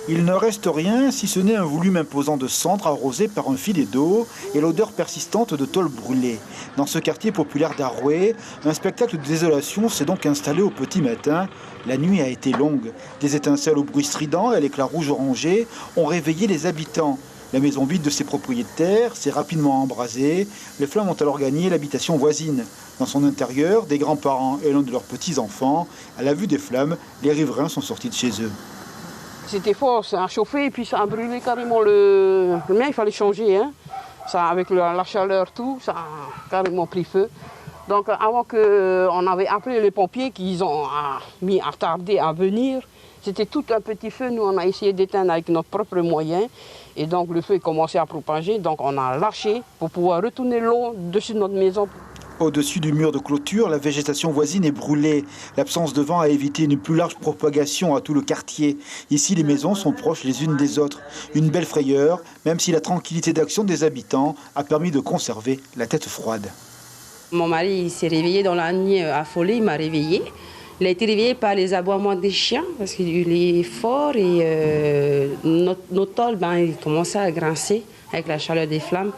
Il ne reste rien si ce n'est un volume imposant de cendres arrosé par un filet d'eau et l'odeur persistante de tôle brûlée. Dans ce quartier populaire d'Aroué, un spectacle de désolation s'est donc installé au petit matin. La nuit a été longue. Des étincelles au bruit strident et à l'éclat rouge orangé ont réveillé les habitants. La maison vide de ses propriétaires s'est rapidement embrasée. Les flammes ont alors gagné l'habitation voisine. Dans son intérieur, des grands-parents et l'un de leurs petits-enfants, à la vue des flammes, les riverains sont sortis de chez eux. C'était fort, ça a chauffé et puis ça a brûlé carrément le mien, il fallait changer. Hein. Ça, avec la chaleur, tout, ça a carrément pris feu. Donc avant qu'on avait appelé les pompiers qui ont mis à tarder à venir, c'était tout un petit feu. Nous, on a essayé d'éteindre avec nos propres moyens. Et donc le feu commençait à propager, donc on a lâché pour pouvoir retourner l'eau dessus de notre maison. Au-dessus du mur de clôture, la végétation voisine est brûlée. L'absence de vent a évité une plus large propagation à tout le quartier. Ici, les maisons sont proches les unes des autres. Une belle frayeur, même si la tranquillité d'action des habitants a permis de conserver la tête froide. Mon mari s'est réveillé dans la nuit affolé, il m'a réveillé. Il a été réveillé par les aboiements des chiens parce qu'il est fort et nos tôles, il commençait à grincer avec la chaleur des flammes.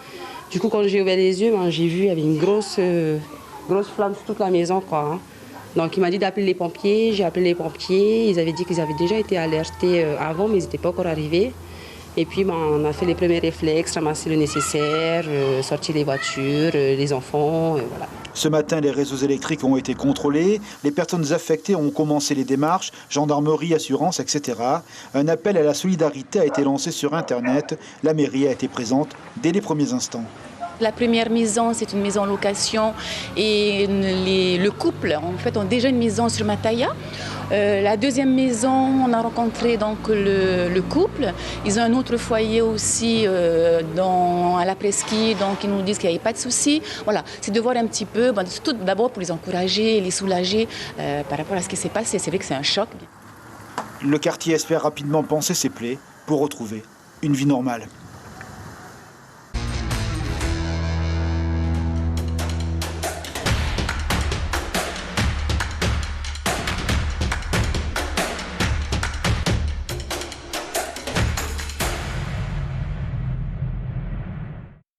Du coup, quand j'ai ouvert les yeux, j'ai vu qu'il y avait une grosse flamme sur toute la maison, quoi, hein. Donc il m'a dit d'appeler les pompiers, j'ai appelé les pompiers. Ils avaient dit qu'ils avaient déjà été alertés avant, mais ils n'étaient pas encore arrivés. Et puis on a fait les premiers réflexes, ramasser le nécessaire, sortir les voitures, les enfants, voilà. Ce matin, les réseaux électriques ont été contrôlés, les personnes affectées ont commencé les démarches, gendarmerie, assurance, etc. Un appel à la solidarité a été lancé sur Internet. La mairie a été présente dès les premiers instants. La première maison, c'est une maison en location et le couple, en fait, ont déjà une maison sur Mataya. La deuxième maison, on a rencontré donc le couple. Ils ont un autre foyer aussi à la presqu'île, donc ils nous disent qu'il n'y avait pas de souci. Voilà, c'est de voir un petit peu, tout d'abord pour les encourager, les soulager par rapport à ce qui s'est passé. C'est vrai que c'est un choc. Le quartier espère rapidement panser ses plaies pour retrouver une vie normale.